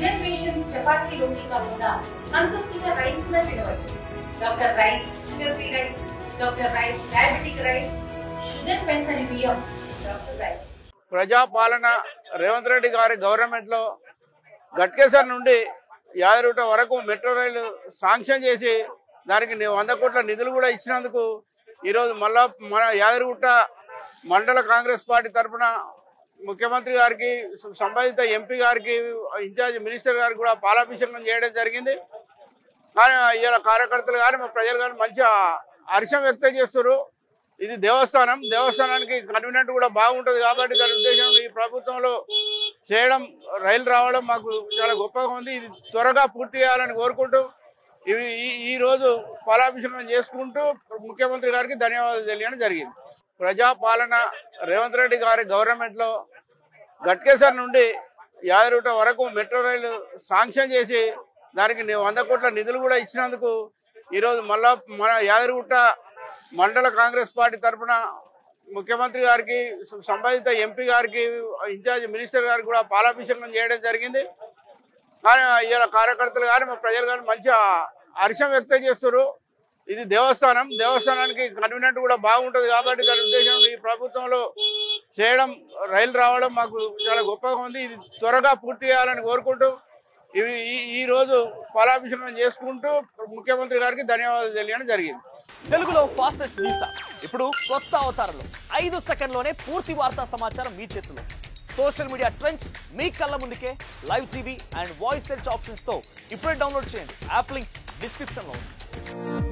Sugar patients chapati రోటీ కాకుండా సంతృప్తిగా rice కూడా తినవచ్చు. Doctor rice, sugar free rice, doctor rice, diabetic rice, sugar పెంచని బియ్యం, డాక్టర్ రైస్. ప్రజాపాలన రేవంత్ రెడ్డి గారి గవర్నమెంట్ లో గట్కేసర్ నుండి యాదగిరిగుట్ట వరకు మెట్రో రైలు శాంక్షన్ చేసి దానికి 100 కోట్ల నిధులు కూడా ఇచ్చినందుకు ఈరోజు మళ్ళా మన యాదగిరిగుట్ట మండల కాంగ్రెస్ పార్టీ తరఫున ముఖ్యమంత్రి గారికి, సంబంధిత ఎంపీ గారికి, ఇన్ఛార్జ్ మినిస్టర్ గారికి కూడా పాలాభిషేకం చేయడం జరిగింది. కానీ ఇలా కార్యకర్తలు కానీ మా ప్రజలు కానీ మంచి హర్షం వ్యక్తం చేస్తున్నారు. ఇది దేవస్థానానికి కన్వీనెంట్ కూడా బాగుంటుంది కాబట్టి దాని ఉద్దేశం ఈ ప్రభుత్వంలో చేయడం, రైలు రావడం మాకు చాలా గొప్పగా ఉంది. ఇది త్వరగా పూర్తి చేయాలని కోరుకుంటూ ఈ రోజు పాలాభిషేకం చేసుకుంటూ ముఖ్యమంత్రి గారికి ధన్యవాదాలు తెలియడం జరిగింది. ప్రజాపాలన రేవంత్ రెడ్డి గారి గవర్నమెంట్ లో గట్కేసర్ నుండి యాదగిరిగుట్ట వరకు మెట్రో రైలు శాంక్షన్ చేసి దానికి 100 కోట్ల నిధులు కూడా ఇచ్చినందుకు ఈరోజు మళ్ళా మన యాదగిరిగుట్ట మండల కాంగ్రెస్ పార్టీ తరఫున ముఖ్యమంత్రి గారికి, సంబంధిత ఎంపీ గారికి, ఇన్ఛార్జ్ మినిస్టర్ గారికి కూడా పాలాభిషేకం చేయడం జరిగింది. కానీ ఇలా కార్యకర్తలు కానీ మా ప్రజలు కానీ మంచి హర్షం వ్యక్తం చేస్తున్నారు. ఇది దేవస్థానానికి కన్వీనెంట్ కూడా బాగుంటుంది కాబట్టి దాని ఉద్దేశం ఈ ప్రభుత్వంలో చేయడం, రైలు రావడం మాకు చాలా గొప్పగా ఉంది. ఇది త్వరగా పూర్తి చేయాలని కోరుకుంటూ ఈ రోజు పాలాభిషేకం చేసుకుంటూ ముఖ్యమంత్రి గారికి ధన్యవాదాలు తెలియడం జరిగింది. తెలుగులో ఫాస్టెస్ట్ న్యూస్ ఇప్పుడు కొత్త అవతారంలో 5 సెకండ్లోనే పూర్తి వార్తా సమాచారం మీ చేతిలో. సోషల్ మీడియా ట్రెండ్స్ మీ కళ్ళ ముందుకే live TV and voice search options తో ఇప్పుడే డౌన్లోడ్ చేయండి. యాప్ లింక్ డిస్క్రిప్షన్ లో ఉంది.